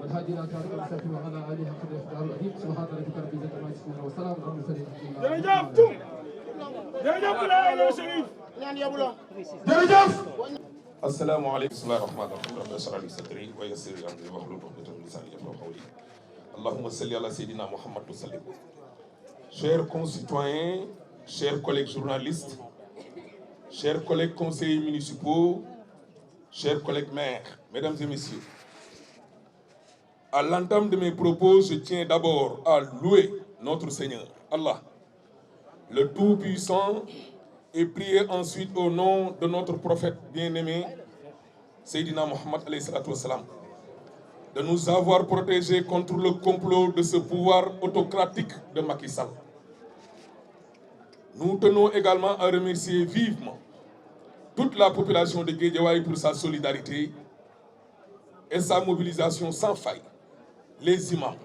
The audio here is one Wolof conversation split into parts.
والهادي لا تعرف المساكين وعلى آله حق الإفطار الأديب سبحان ربك رب العزة عما يصفون وسلام على المرسلين. السلام عليكم. بسم الله الرحمن الرحيم. رب اشرح لي صدري ويسر لي امري واحلل عقدة من لساني يفقهوا قولي. اللهم صل على سيدنا محمد وسلم. Chers concitoyens, chers collègues journalistes, chers collègues conseillers municipaux, chers collègues maires, mesdames et messieurs, à l'entame de mes propos, je tiens d'abord à louer notre Seigneur, Allah, le Tout-Puissant, et prier ensuite au nom de notre prophète bien-aimé, Seydina Mohammed alayhi salatu wassalam, de nous avoir protégés contre le complot de ce pouvoir autocratique de Macky Sall. Nous tenons également à remercier vivement toute la population de Guédiawaye pour sa solidarité et sa mobilisation sans faille. Les imams,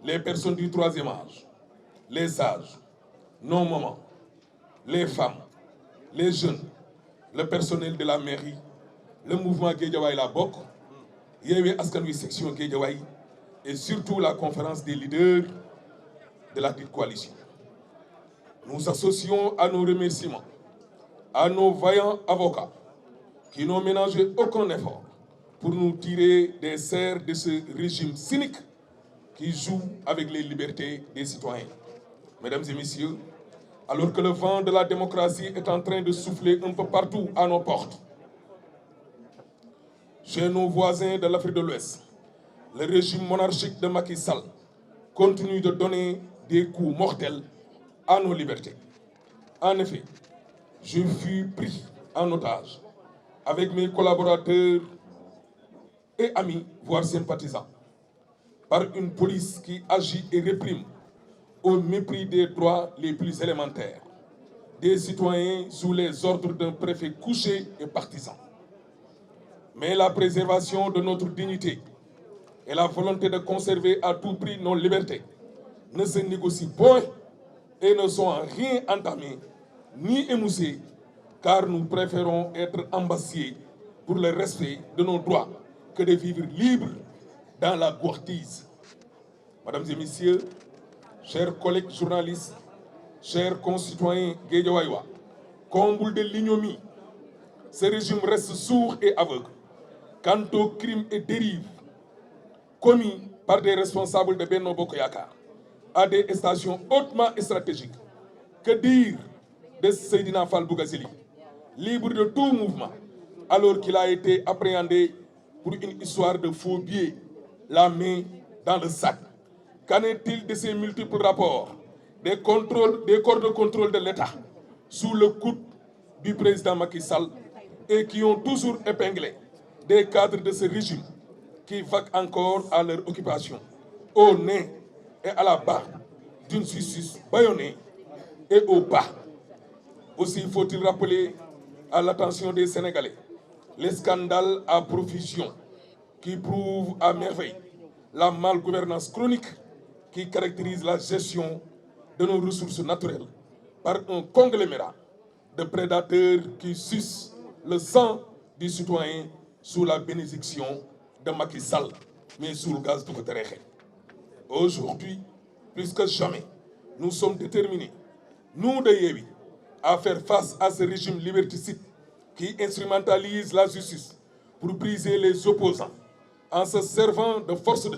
les personnes du troisième âge, les sages, nos mamans, les femmes, les jeunes, le personnel de la mairie, le mouvement Guédiawaye La Bok, Yewwi Askan Wi section Guédiawaye et surtout la conférence des leaders de la dite coalition. Nous associons à nos remerciements à nos vaillants avocats qui n'ont ménagé aucun effort pour nous tirer des serres de ce régime cynique qui joue avec les libertés des citoyens. Mesdames et messieurs, alors que le vent de la démocratie est en train de souffler un peu partout à nos portes, chez nos voisins de l'Afrique de l'Ouest, le régime monarchique de Macky Sall continue de donner des coups mortels à nos libertés. En effet, je fus pris en otage avec mes collaborateurs et amis, voire sympathisants, par une police qui agit et réprime au mépris des droits les plus élémentaires des citoyens sous les ordres d'un préfet couché et partisan. Mais la préservation de notre dignité et la volonté de conserver à tout prix nos libertés ne se négocient point et ne sont en rien entamées ni émoussées, car nous préférons être embassiers pour le respect de nos droits que de vivre libres dans la gourtise. Mesdames et messieurs, chers collègues journalistes, chers concitoyens guédiawayois, comble de l'ignominie, ce régime reste sourd et aveugle quant aux crimes et dérives commis par des responsables de Benno Bokk Yakaar à des stations hautement stratégiques. Que dire de Seydina Fall Bougazelli, libre de tout mouvement, alors qu'il a été appréhendé pour une histoire de faux billets, la main dans le sac? Qu'en est-il de ces multiples rapports, des corps de contrôle de l'État sous le coude du président Macky Sall et qui ont toujours épinglé des cadres de ce régime qui vaquent encore à leur occupation, au nez et à la barre d'une justice bâillonnée et au bas? Aussi faut-il rappeler à l'attention des Sénégalais les scandales à profusion qui prouvent à merveille la malgouvernance chronique qui caractérise la gestion de nos ressources naturelles par un conglomérat de prédateurs qui sucent le sang du citoyen sous la bénédiction de Macky Sall, mais sous le gaz de Kotereche. Aujourd'hui, plus que jamais, nous sommes déterminés, nous de Yewwi, à faire face à ce régime liberticide qui instrumentalise la justice pour briser les opposants en se servant de forces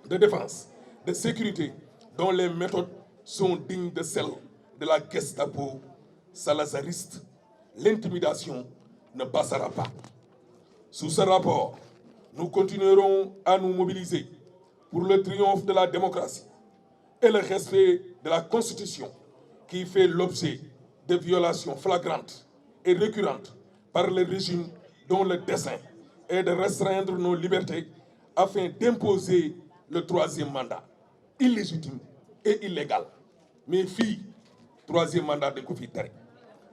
de défense, de sécurité, dont les méthodes sont dignes de celles de la Gestapo salazariste. L'intimidation ne passera pas. Sous ce rapport, nous continuerons à nous mobiliser pour le triomphe de la démocratie et le respect de la Constitution qui fait l'objet de violations flagrantes et récurrentes par le régime dont le dessein est de restreindre nos libertés afin d'imposer le troisième mandat, illégitime et illégal. Mais fille, troisième mandat de Kofi Tere.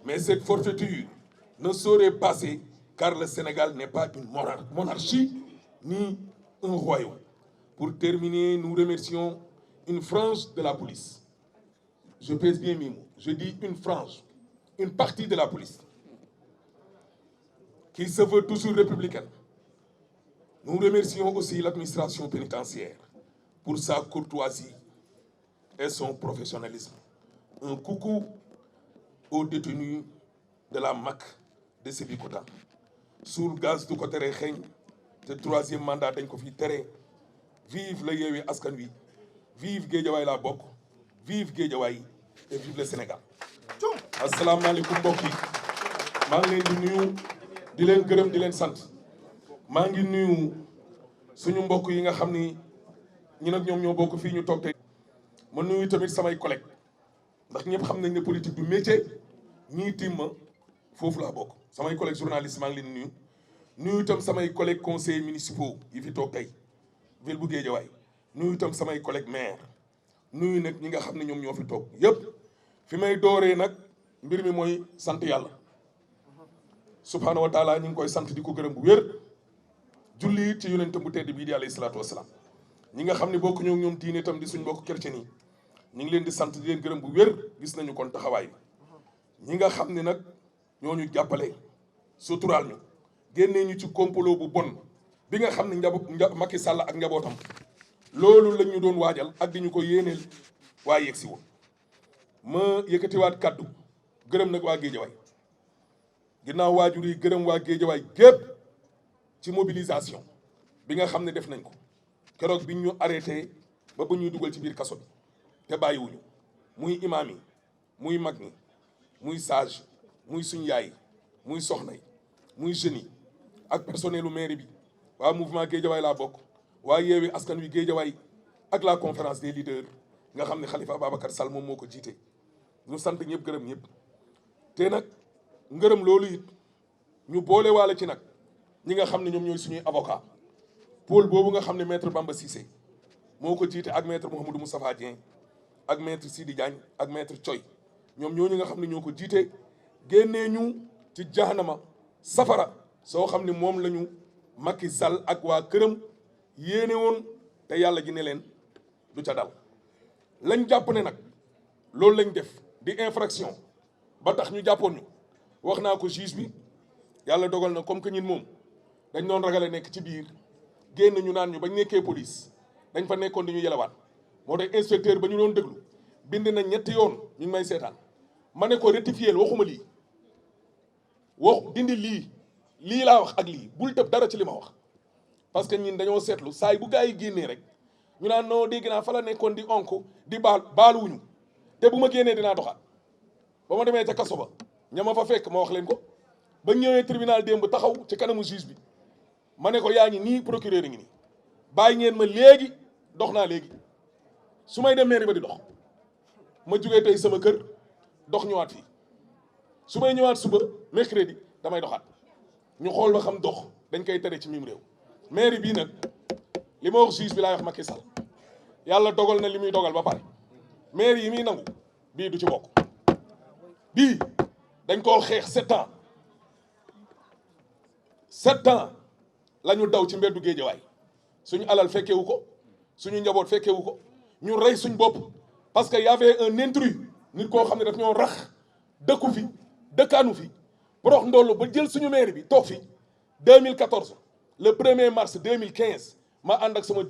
Mais cette forfaiture ne saurait passer car le Sénégal n'est pas une monarchie ni un royaume. Pour terminer, nous remercions une frange de la police. Je pèse bien mes mots. Je dis une frange, une partie de la police, qui se veut toujours républicaine. Nous remercions aussi l'administration pénitentiaire pour sa courtoisie et son professionnalisme. Un coucou aux détenus de la MAC de Sébikotane. Sous le gaz du côté xeeñ te troisième mandat dañ ko fi tere. Vive le Yewwi Askan Wi, vive Guédiawaye la bokk, vive Guédiawaye et vive le Sénégal. asalaamaaleykum mbokk yi maa ngi leen di nuyu di leen gërëm di leen sant maa ngi nuyu suñu mbokk yi nga xam ni ñi nag ñoom ñoo bokk fii ñu toog tey. ma nuyu tamit samay collègues ndax ñëpp xam nañ ne politique du métier ñii tim ma foofu laa bokk. samay collègues journalistes maa ngi leen nuyu itam samay collègues conseillers municipaux yi fi toog tey ville bu Guédiawaye nuyu itam samay collègues maires nuyu nag ñi nga xam ne ñoom ñoo fi toog yëpp. fi may dooree nag mbir mi mooy sant yàlla subhaanahu wa taala ñu ngi koy sant di ko gërëm bu wér julli ci yonentam bu tedd bii di alayhi salaatu wasalaam. ñi nga xam ne bokk ñoo ñoom diine itam di suñ mbokk chrétien yi ñu ngi leen di sant di leen gërëm bu wér gis nañu kon taxawaay bi. ñi nga xam ne nag ñoo ñu jàppale suturaal ñu génnee ñu ci complot bu bon bi nga xam ne Macky Sall ak njabootam loolu lañ ñu doon waajal ak di ñu ko yéeneel waaye yegg si woon. ma yëkkatiwaat kàddu gërëm nag waa Guédiawaye ginnaaw waajur yi gërëm waa Guédiawaye gépp ci mobilisation bi nga xam ne def nañ ko keroog bi ñu arrêté ba ñuy dugal ci biir kaso bi te bàyyiwuñu muy imaam yi muy mag ñi muy sage muy suñ yaay muy soxna yi muy jeunes yi ak personnelu mairie bi waa mouvement Guédiawaye laa bokk waa Yewwi Askan Wi Guédiawaye ak la conférence des leaders nga xam ne Khalifa Ababacar Sall moom moo ko jiite. ñu sant ñëpp gërëm ñëpp te nag ngërëm loolu it ñu boole waale ci nag ñi nga xam ne ñoom ñooy suñuy avocat pôle boobu nga xam ne maître Bamba Cissé moo ko jiite ak maître Mouhamadou Moustapha Dieng ak maître Sidi Diagne ak maître Thioy ñoom ñooñu nga xam ne ñoo ko jiite génnee ñu ci jahanama safara soo xam ne moom la ñu Macky Sall ak waa këram yéene woon te yàlla ji ne leen du ca dal lañ jàpp ne nag loolu lañ def di infraction ba tax ñu jàppoon ñu wax naa ko juge bi yàlla dogal na comme que ñun moom dañ doon ragale nekk ci biir génn ñu naan ñu bañ nekkee police dañ fa nekkoon di ñu yelewaat moo tax inspecteur ba ñu doon déglu bind na ñetti yoon ñu ngi may seetaan ma ne ko rectifier waxuma lii wax dindi lii laa wax ak lii bul tëb dara ci li ma wax parce que ñun dañoo seetlu saa yi bu gaa yi génnee rek ñu naan non dégg naa fa la nekkoon di onk di baaluwuñu te bu ma génnee dinaa doxaat ba ma demee ca kaso ba ña ma fa fekk ma wax leen ko ba ñëwee tribunal démb taxaw ci kanamu juge bi ma ne ko yaa ngi nii procureur ngi nii bàyyi ngeen ma léegi dox naa léegi su may dem mairie ba di dox ma jugee tey sama kër dox ñëwaat fii su may ñëwaat suba mercredi damay doxaat ñu xool ba xam dox dañ koy tere ci mim réew. mairie bii nag li ma wax juge bi laay wax Macky Sall yàlla dogal na li muy dogal ba pare mairie yi muy nangu bii du ci bokk bii dañ koo xeex 7 ans 7 ans la ñu daw ci mbeddu Guédiawaye suñu alal fekkewu ko suñu njaboot fekkewu ko ñu rey suñ bopp parce que y avait un intrus nit koo xam ne daf ñoo rax dëkku fi dëkkaanu fi borox ndollu ba jël suñu mairie bi toog fi 2014 le 1er mars 2015 ma ànd ak sama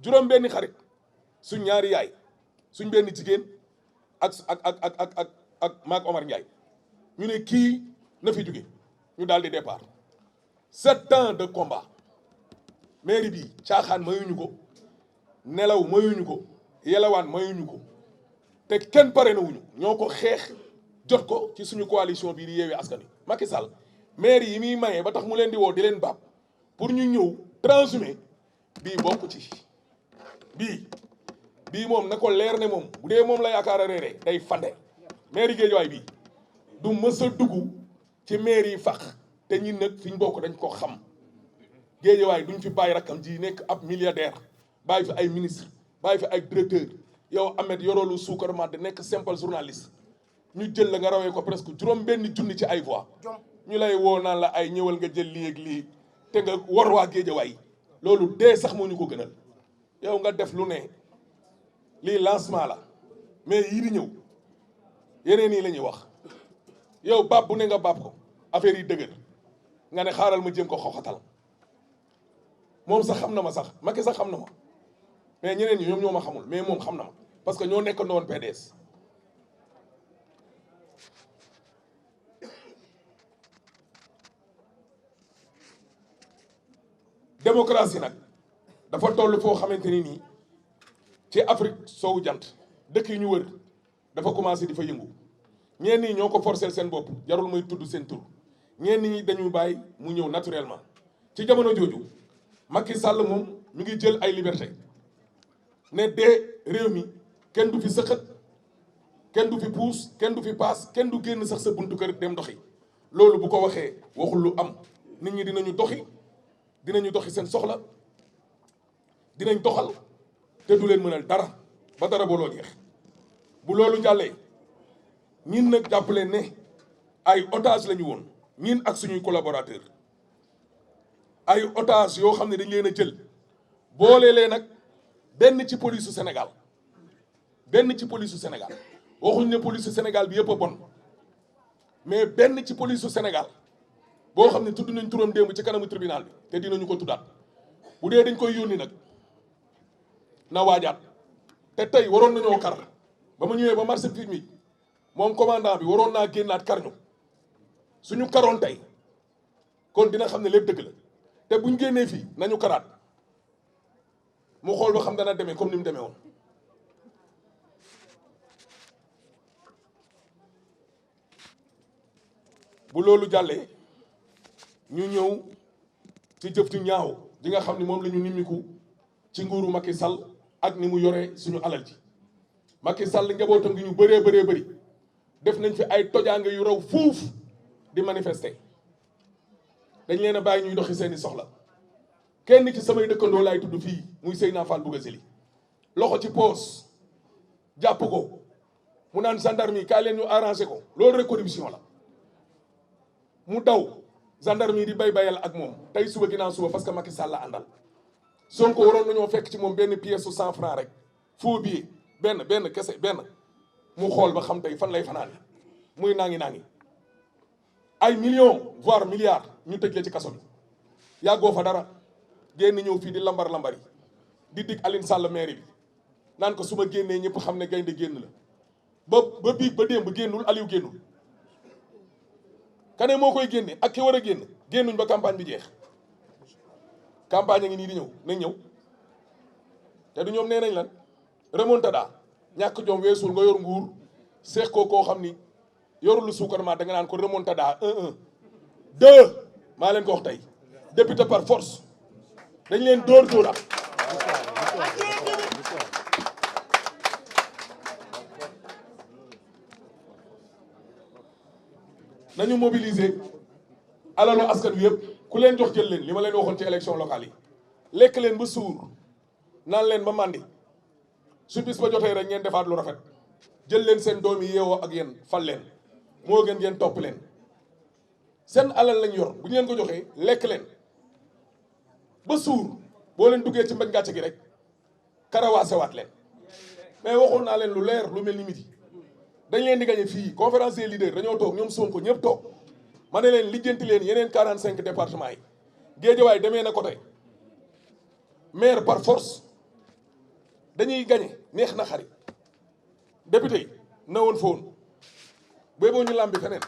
juróom-benni xarit suñ ñaari yaay suñ benn jigéen ak maak Omar Ndiaye ñu ne kii na fi jóge ñu daal di départ 7 ans de combat mairie bi caaxaan mayuñu ko nelaw mayuñu ko yelawaan mayuñu ko te kenn pare na wuñu ñoo ko xeex jot ko ci suñu coalition bii di Yewwi Askan Wi. Macky Sall mairie yi muy mayee ba tax mu leen di woo di leen baab pour ñu ñëw transhumé bii bokk ci bii moom na ko leer ne moom bu dee moom la yaakaar a réeree day fande mairie Guédiawaye bii du mës a dugg ci mairie yi fax te ñi nag fi ñu bokk dañ ko xam Guédiawaye duñ fi bàyyi rakkam ji nekk ab milliardaire bàyyi fi ay ministre bàyyi fi ay directeur yow Ahmed yoroolu suukar ma de nekk simple journaliste ñu jël la nga rawee ko presque juróom benn junni ci ay voix ñu lay woo naan la ay ñëwal nga jël lii ak lii te nga war waa Géejawaay loolu dee sax moo ñu ko gënal yow nga def lu ne lii lancement la mais yii di ñëw yeneen yi la ñuy wax yow baab bu ne nga baab ko affaire yi dëgër nga ne xaaral ma jéem ko xoxatal moom sax xam na ma sax Macky sax xam na ma mais ñeneen ñi ñoom ñoo ma xamul mais moom xam na ma parce que ñoo nekk woon PDS. démocratie nag dafa toll foo xamante ni nii ci Afrique soowu jant dëkk yi ñu wër dafa commencé di fa yëngu ñenn ñi ñoo ko forcer seen bopp jarul may tudd seen tur ñenn ñi dañuy bàyyi mu ñëw naturellement ci jamono jooju Macky Sall moom mi ngi jël ay liberté ne dee réew mi kenn du fi sëqat kenn du fi puus kenn du fi paas kenn du génn sax sa buntu kër dem doxi loolu bu ko waxee waxul lu am nit ñi dinañu doxi seen soxla dinañ doxal te du leen mënal dara ba dara booloo jeex bu loolu jàllee ñin nag jàpp leen ne ay otage la ñu woon ñin ak suñuy collaborateur ay otage yoo xam ne dañ leen a jël boole leen nag benn ci police su Sénégal waxuñ ne police su Sénégal bi yëpp a bon mais benn ci police su Sénégal boo xam ne tudd nañ turam démb ci kanamu tribunal bi te dinañu ko tuddaat bu dee dañ koy yónni nag na waajaat te tey waroon nañoo kar ba ma ñëwee ba marché mi moom commandant bi waroon naa génnaat kar ñu suñu karoon tey kon dina xam ne lépp dëgg la te buñ génnee fii nañu karaat mu xool ba xam dana demee comme ni mu demee woon bu loolu jàllee ñu ñëw ci jëf ju ñaaw di nga xam ne moom la ñu nimmiku ci nguuru Macky Sall ak ni mu yoree suñu alal ji Macky Sall njabootam gi ñu bëree bëri def nañ fi ay tojaange yu raw fuuf di manifester dañ leen a bàyyi ñuy doxi seeni soxla kenn ci samay dëkkandoo laay tudd fii muy Seyna Fall Bougazelli loxo ci poos jàpp ko mu naan gendarme yi kaay leen ñu arrangé ko loolu rek corruption la mu daw gendarme yi di bayal ak moom tey suba ginnaaw suba parce que Macky Sall la àndal Sonko waroon nañoo fekk ci moom benn pièce su 100 francs rek faux billet benn kese mu xool ba xam tey fan lay fanaan muy naangi ay millions voire milliards ñu tëj la ci kaso bi yàggoo fa dara génn ñëw fii di lambar yi di dig Aline Sall maire bi naan ko su ma génnee ñëpp xam ne gaynde génn la ba biig ba démb génnul Aliou génnul kane moo koy génne ak ki war a génnuñ ba campagne bi jeex campagne a ngi nii di ñëw nañ ñëw te du ñoom nee nañ lan remontada ñàkk jom weesul nga yor nguur seex koo xam ni yorul suukar ma da nga naan ko remontada 1-1 2 maa leen ko wax tey député par force dañ leen dóor nañu mobiliser alalu askan wi yëpp ku leen jox jël leen li ma leen waxoon ci élection locale yi lekk leen ba suur naan leen ba màndi su bis ba jotee rek ngeen defaat lu rafet jël leen seen doom yi yeewoo ak yéen fal leen moo gën ngeen topp leen seen alal lañ yor bu ñu leen ko joxee lekk leen ba suur boo leen duggee ci mbaj gàcce gi rek karawaasewaat leen mais waxoon naa leen lu leer lu mel ni midi dañ leen di gañe fii conférence des leaders dañoo toog ñoom Sonko ñëpp toog ma ne leen lijjanti leen yeneen 45 départements yi Géejawaay demee na côté maire par force dañuy gañe neex na xarit député yi na woon foon boo ñu làmbi feneen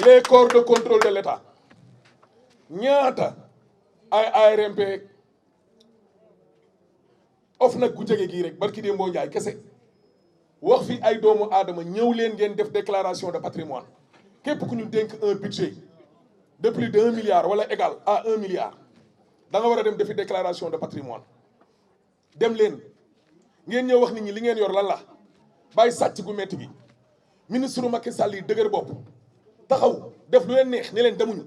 les corps de contrôle de l'État ñaata ay ARMP of nag gu jege gii rek barki dee mboo njaay kese wax fi ay doomu aadama ñëw leen ngeen def déclaration de patrimoine képp ku ñu dénk un budget de plus de 1 milliard wala égal à 1 milliard da nga war a dem defi déclaration de patrimoine dem leen ngeen ñëw wax nit ñi li ngeen yor lan la bàyyi sàcc gu metti gi ministre Macky Sall yi dëgër bopp taxaw def lu leen neex ne leen demuñu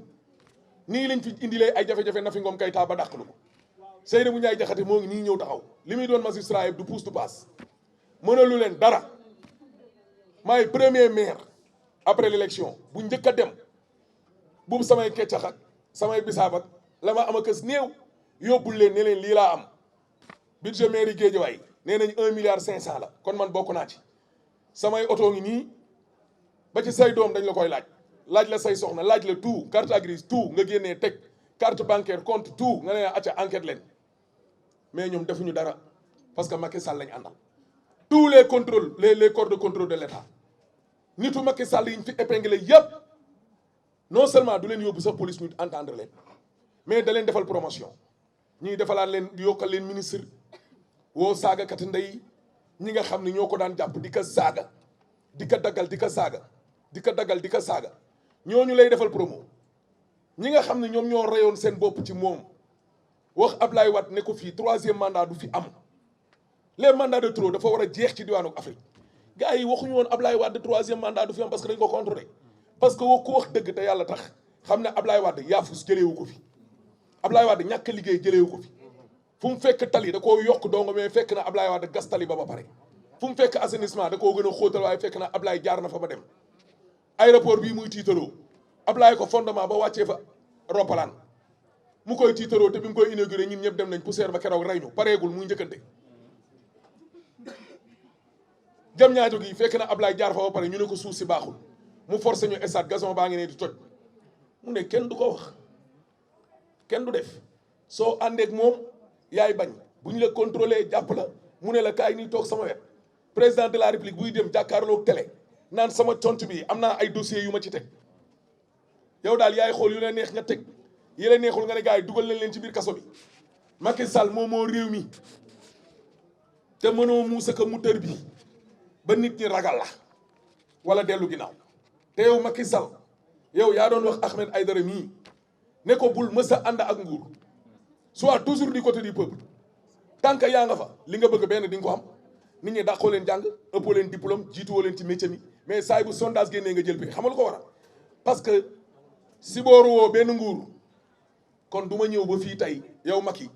nii lañ fi indilee ay jafe-jafe Nafi Ngom Keïta ba dàqlu ko Seynabou Ndiaye Diakhaté moo ngi nii ñëw taxaw li muy doon magistrat yëpp du pousse du passe mënalu leen dara maay premier maire après l'élection bu njëkk a dem buubu samay keccax ak samay bisaab ak la ma am a kës néew yóbbul leen ne leen lii laa am. budget mairie Guédiawaye nee nañ 1,5 milliard la kon man bokk naa ci samay oto ngi nii ba ci say doom dañ la koy laaj la say soxna laaj la tout carte grise tout nga génnee teg carte bancaire compte tout nga ne acca enquête leen mais ñoom defuñu dara parce que Macky Sall lañ àndal. tous les contrôles les corps de contrôle de l'État nitu Macky Sall yi ñu fi épinglé yëpp non seulement du leen yóbbu sax police ñu entendre leen mais da leen defal promotion ñii defalaat leen yokkal leen ministre woo saagakati ndey ñi nga xam ne ñoo ko daan jàpp di ko saaga di ko daggal di ko saaga di ko daggal di ko saaga ñooñu lay defal promo ñi nga xam ne ñoom ñoo reyoon seen bopp ci moom wax Ablaye Wade ne ko fii 3e mandat du fi am les mandats de trop dafa war a jeex ci diwaanu Afrique gars yi waxuñu woon Ablaye Wade 3e mandat du fi am parce que dañ ko contrôlé parce que ku wax dëgg te yàlla tax xam ne Ablaye Wade yaafus jëleewu ko fi Ablaye Wade ñàkk liggéey jëleewu ko fi fu mu fekk tali da koo yokk dong mais fekk na Ablaye Wade gas tali ba pare fu mu fekk assainissement da koo gën a xóotal waaye fekk na Ablaye jaar na fa ba dem aéroport bii muy tiitaroo Ablaye ko fondement ba wàccee fa roppalaan mu koy tiitaroo te bi mu koy inauguré ñun ñëpp dem nañ poussière ba keroog rey ñu pareegul muy njëkkante jam ñaajo gi fekk na Ablaye jaar fa ba pare ñu ne ko suuf si baaxul mu forcé ñu stade gazon baa ngi ne di toj mu ne kenn du ko wax kenn du def soo àndeek moom yaay bañ bu ñu la contrôlé jàpp la mu ne la kaay nii toog sama wet président de la république buy dem jàkkaarloog télé naan sama tontu bi am naa ay dossiers yu ma ci teg yow daal yaay xool yu la neex nga teg yi la neexul nga ne gars yi dugal leen ci biir kaso bi Macky Sall moom moo réew mi te mënoo muusa ka mu tër bi ba nit ñi ragal la wala dellu ginnaaw te yow Macky Sall yow yaa doon wax Ahmed Aïdara mii ne ko bul mës a ànd ak nguur soit toujours du côté du peuple tant que yaa nga fa li nga bëgg benn di nga ko am nit ñi dàqoo leen jàng ëppoo leen diplôme jiituwoo leen ci métier mi mais saay bu sondage génnee nga jël bi xamal ko waral parce que sibooru woo benn nguur kon du ma ñëw ba fii tey yow Macky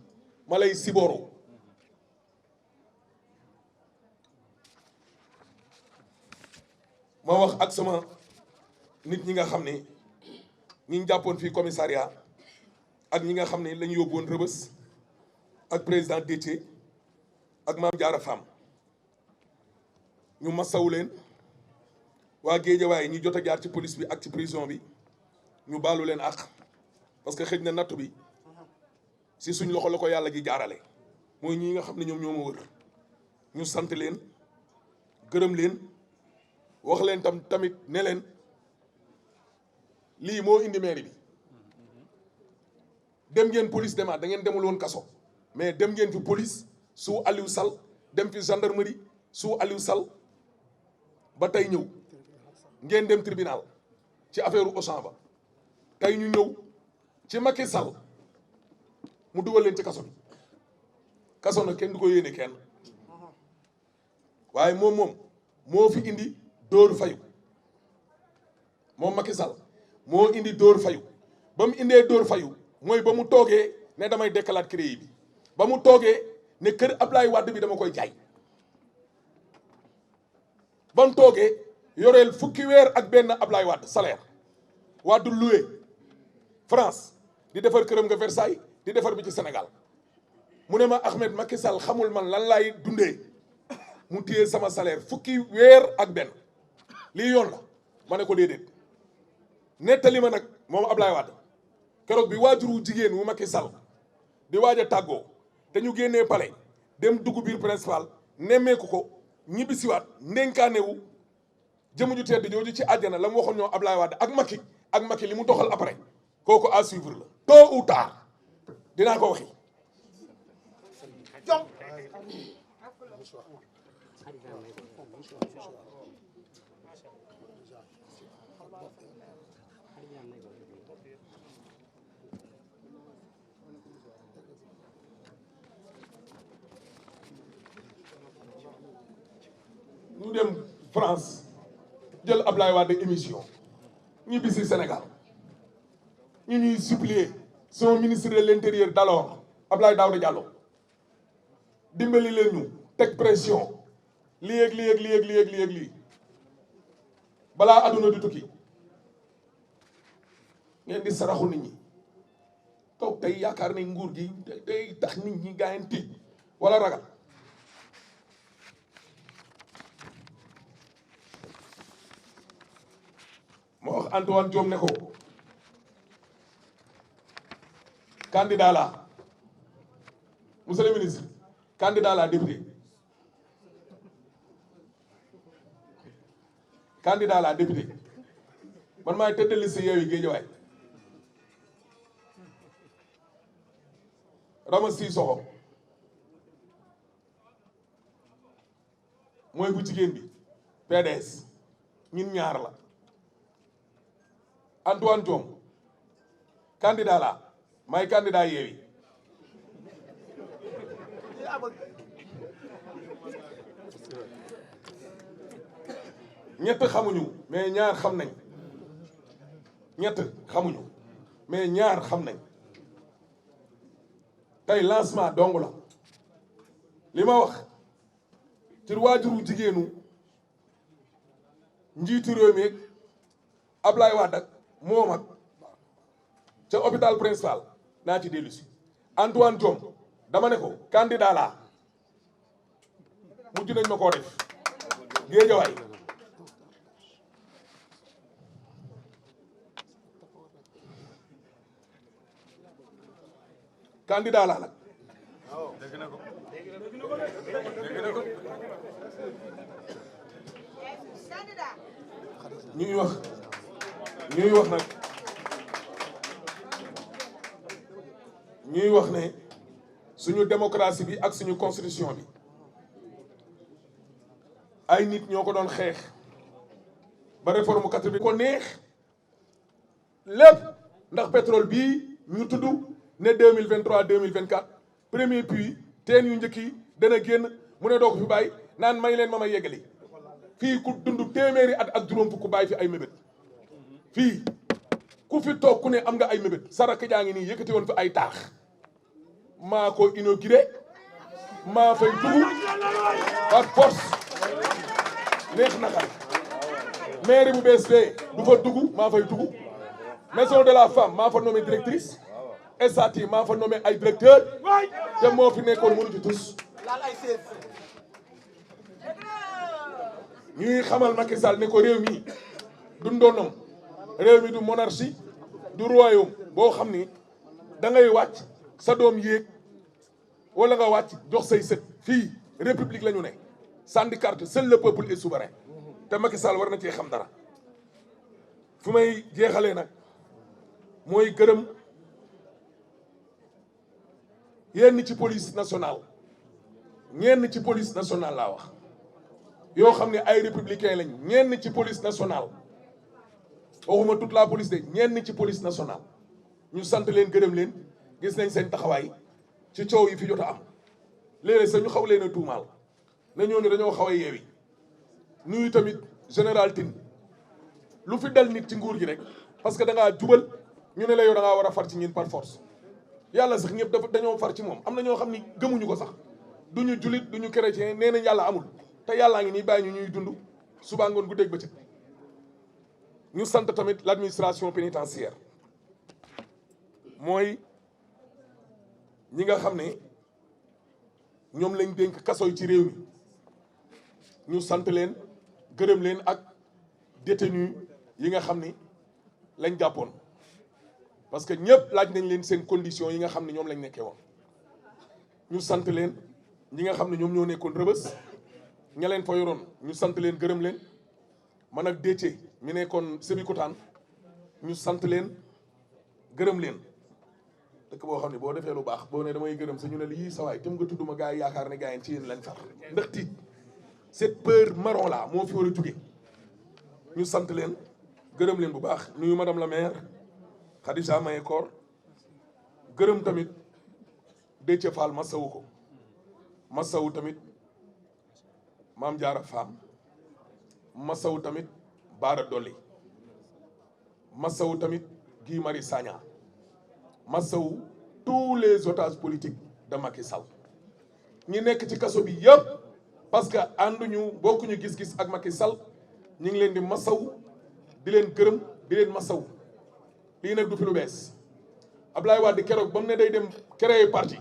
ma lay sibooru ma wax ak sama nit ñi nga xam ne ñi ñu jàppoon fii commissariat ak ñi nga xam ne lañu yóbbuwoon Rëbës ak président Déthié ak Mame Diarra Fam ñu masawu leen waa Guédiawaye ñi jot a jaar ci police bi ak ci prison bi ñu baalu leen ak parce que xëj na nattu bi si suñ loxo la ko yàlla gi jaarale mooy ñii nga xam ne ñoom ñoo ma wër ñu sant leen gërëm leen wax leen tamit ne leen lii moo indi mairie bi dem ngeen police demaat da ngeen demul woon kaso mais dem ngeen fi police sous Aliou Sall dem fi gendarmerie sous Aliou Sall ba tey ñëw ngeen dem tribunal ci affaire Auchan ba tey ñu ñëw ci Macky Sall mu dugal leen ci kaso bi kaso na kenn du ko yéene kenn waaye moom moo fi indi dóor fayu moom Macky Sall moo indi dóor fayu ba mu indee dóor fayu mooy ba mu toogee ne damay dekkalaat CREI bi ba mu toogee ne kër Ablaye Wade bi dama koy jaay ba mu toogee yoreel fukki weer ak benn Ablaye Wade salaire Wade loué France di defar këram nga Versailles di defar bi ci Sénégal mu ne ma Ahmed Macky Sall xamul man lan laay dundee mu téye sama salaire fukki weer ak benn lii yoon la ma ne ko déedéet nettali ma nag moom Ablaye Wade keroog bi waajuru jigéen wu Macky Sall di waaj a tàggoo te ñu génnee palais dem dugg biir principal nemmeeku ko ñibbisiwaat ndénkaanewu jëmu ju tedd jooju ci àjjana la mu waxoon ñoo Ablaye Wade ak Macky li mu doxal après kooku à suivre la tôt ou tard dinaa ko waxi ñu dem France jël Ablaye Wade émission ñibbi si Sénégal ñu ñuy supplier son ministre de l'intérieur d'alors Abdoulaye Daouda Diallo dimbali leen ñu teg pression lii ak lii ak lii ak lii ak lii ak lii balaa adduna di tukki ngeen di saraxu nit ñi toog tey yaakaar ne nguur gi day tax nit ñi gaayen tiit wala ragal. moo wax Antoine Diome ne ko candidat la monsieur le ministre candidat la député candidat la député man maay tête de liste Yewwi Guédiawaye Rama Sissoko mooy bu jigéen bi PDS ñun ñaar la Antoine Diome candidat la maay candidat Yewwi ñett xamuñu mais ñaar xam nañ ñett xamuñu mais ñaar xam nañ tey lancement dong la li ma wax ci waajuru jigéenu njiitu réew mi Ablaye Wade moom ak ca hôpital principal naa ci dellu si Antoine Diome dama ne ko candidat laa mujj nañ ma koo def Géejawaay candidat laa nag ñuy wax nag ñuy wax ne suñu démocratie bi ak suñu constitution bi ay nit ñoo ko doon xeex ba réforme 80 ko neex lépp ndax pétrole bii ñu tudd ne 2023 2024 premier puits teen yu njëkk yi dana génn mu ne doo ko fi bàyyi naan may leen ma may yeggali fii ku dund téeméeri at ak juróom fukk bàyyi fi ay mébét fii ku fi toog ku ne am nga ay mébét saraka jaa ngi nii yëkkati woon fi ay taax maa ko inauguré maa fay dugg par force neex na xam mairie bu bees bee du fa dugg maa fay dugg maison de la femme maa fa nommé directrice SAT maa fa nommé ay directeur te moo fi nekkoon mënu ci tus ñuy xamal Macky Sall ne ko réew mi du ndonnom réew mi du monarchie du royaume boo xam ni da ngay wàcc sa doom yéeg wala nga wàcc jox say sët fii république la ñu ne sànni carte seul le peuple est souverain te Macky Sall war na cee xam dara fu may jeexalee nag mooy gërëm yenn ci police nationale ñenn ci police nationale laa wax yoo xam ne ay républicain lañ ñenn ci police nationale waxuma toute la police de ñenn ci police nationale ñu sant leen gërëm leen gis nañ seen taxawaay ci coow yi fi jot a am léeg-léeg sax ñu xaw leen a tuumaal ne ñooñu dañoo xaw a yeewi nuyu tamit général Tine lu fi dal nit ci nguur gi rek parce que da ngaa jubal ñu ne la yow da ngaa war a far ci ñin par force yàlla sax ñëpp dañoo far ci moom am na ñoo xam ni gëmuñu ko sax duñu julit duñu chrétien nee nañ yàlla amul te yàllaa ngi nii bàyyi ñu ñuy dund suba ngoon guddeeg bëccëg ñu sant tamit l'administration pénitentiaire mooy ñi nga xam ne ñoom lañ dénk kaso yi ci réew mi ñu sant leen gërëm leen ak détenu yi nga xam ni lañ jàppoon parce que ñëpp laaj nañ leen seen conditions yi nga xam ne ñoom lañ nekkee woon ñu sant leen ñi nga xam ne ñoom ñoo nekkoon rëbës ña leen fa yoroon ñu sant leen gërëm leen man ak Déthié mi nekkoon Sébikotane ñu sant leen gërëm leen dëkk boo xam ne boo defee lu baax boo ne damay gërëm sa ñu ne lii sawaay tam nga tudduma gars yi yaakaar ne gars yi ci yéen lañ far ndax tiit cette peur marron là moo fi war a jóge ñu sant leen gërëm leen bu baax nuyu madame la maire Khadija Maye Koor gërëm tamit Déthié Fall masawu ko masawu tamit Maam Jaara Faam masawu tamit Baara Dolli masawu tamit Guy Marius Sagna masawu tous les otages politiques de Macky Sall ñi nekk ci kaso bi yëpp parce que ànduñu bokkuñu gis-gis ak Macky Sall ñu ngi leen di masawu di leen gërëm di leen masawu lii nag du fi lu bees Ablaye Wade keroog ba mu ne day dem créer parti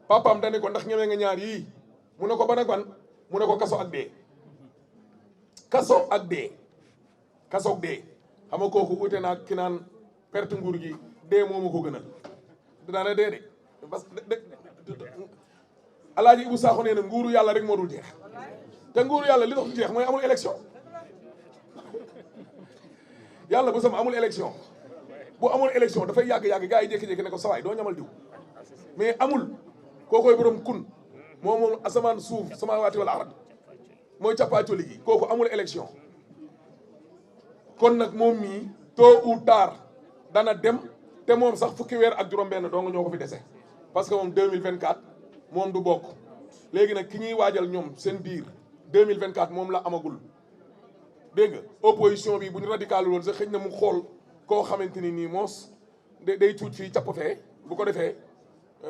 papaam dane ko ndax ñemee nga ñaar yii mu ne ko ban ak ban mu ne ko kaso ak dee kaso ak dee kaso ak dee xam nga kooku ute naa ki naan perte nguur gi dee moo ma ko gënal daana dee de parce que Alaaji Ibu Sakho nee na nguuru yàlla rek moo dul jeex te nguuru yàlla li tax du jeex mooy amul élection yàlla bu sama amul élection bu amul élection dafay yàgg-yàgg gars yi jékki-jékki ne ko sawaay doo ñamal diw mais amul kookoy borom kun moom asamaan suuf samaawaati wal ard mooy cappaacoli gi kooku amul élection kon nag moom mii tôt ou tard dana dem te moom sax fukki weer ak juróom-benn doo nga ñoo ko fi dese parce que moom 2024 moom du bokk léegi nag ki ñuy waajal ñoom seen biir 2024 moom la amagul dégg nga opposition bi bu ñu radical woon sax xëy na mu xool koo xamante ni nii moos day tuut fii capp fee bu ko defee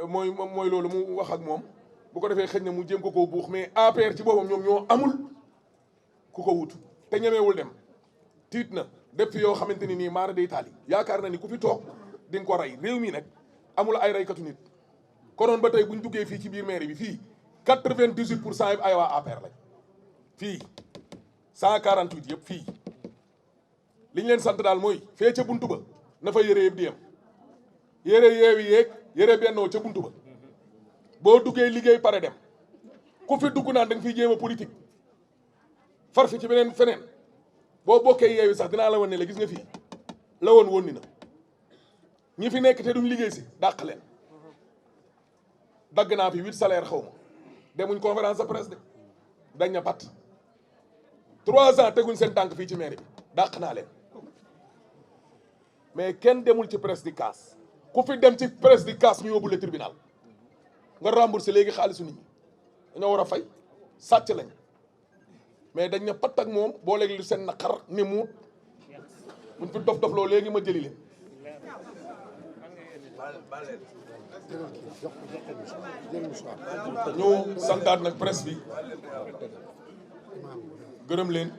mooy loolu mu wax ak moom bu ko defee xëy na mu jéem ko koo buux mais APR ci boppam ñoom ñoo amul ku ko wut te ñemeewul dem tiit na def fi yoo xamante ni nii maara day taali yaakaar na ni ku fi toog di nga ko rey réew mi nag amul ay reykatu nit konoon ba tey bu ñu duggee fii ci biir mairie bi fii 98% yëpp ay waa APR lañ fii 148 yëpp fii li ñu leen sant daal mooy fee ca buntu ba na fa yëre yëpp di yem yëre yeewi yeeg yëre bennoo ca buntu ba boo duggee liggéey pare dem ku fi dugg naan da nga fiy jéem a politique far fi ci beneen feneen boo bokkee yeewi sax dinaa la wan ne la gis nga fii la woon ni na ñi fi nekk te duñ liggéey si dàq leen dagg naa fi 8 salaire xaw ma demuñ conférence de presse de dañ na pat 3 ans teguñ seen tànk fii ci mairie bi dàq naa leen mais kenn demul ci presse di kaas ku fi dem ci presse di kaas ñu yóbbu le tribunal nga remboursé léegi xaalisu nit ñi dañoo war a fay sàcc lañ mais dañ na pat ak moom boo léegi lu seen naqar ni muut buñ fi dof loo léegi ma jëli leen ñu santaat nag presse bi gërëm leen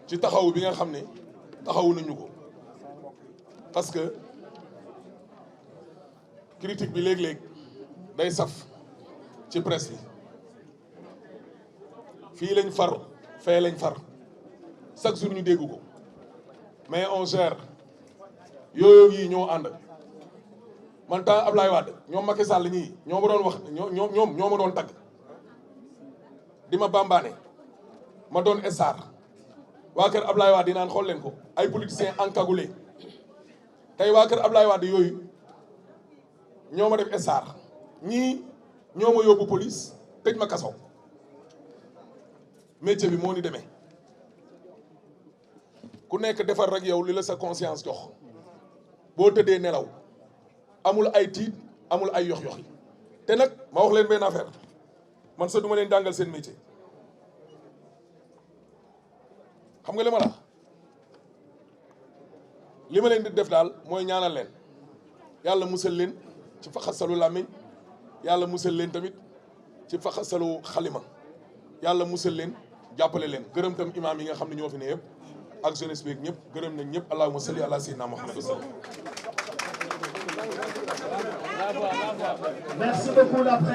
ci taxaw bi nga xam ne taxawu nañu ko parce que critique bi léeg-léeg day saf ci presse bi fii lañ far fee lañ far chaque jour ñu dégg ko mais on gère yooyu yi ñoo ànd man temps Ablaye Wade ñoom Macky Sall ñii ñoo ma doon wax ñoo ma doon tagg di ma bambaane ma doon star waa kër Ablaye Wade di naan xool leen ko ay politiciens encagoulés tey waa kër Ablaye Wade yooyu ñoo ma def star ñii ñoo ma yóbbu police tëj ma kaso métier bi moo ni demee ku nekk defar rek yow li la sa conscience jox boo tëddee nelaw amul ay tiit amul ay yox-yox yi te nag ma wax leen benn affaire man sa duma leen jàngal seen métier xam nga li ma la li ma leen di def daal mooy ñaanal leen yàlla musal leen ci faxasalu làmmiñ yàlla musal leen tamit ci faxasalu xalima yàlla musal leen jàppale leen gërëm tam imaam yi nga xam ne ñoo fi ne yëpp ak jeunesse beeg ñëpp gërëm nañ ñëpp allahumma salli ala sayyidina Muhammad. Merci beaucoup la presse.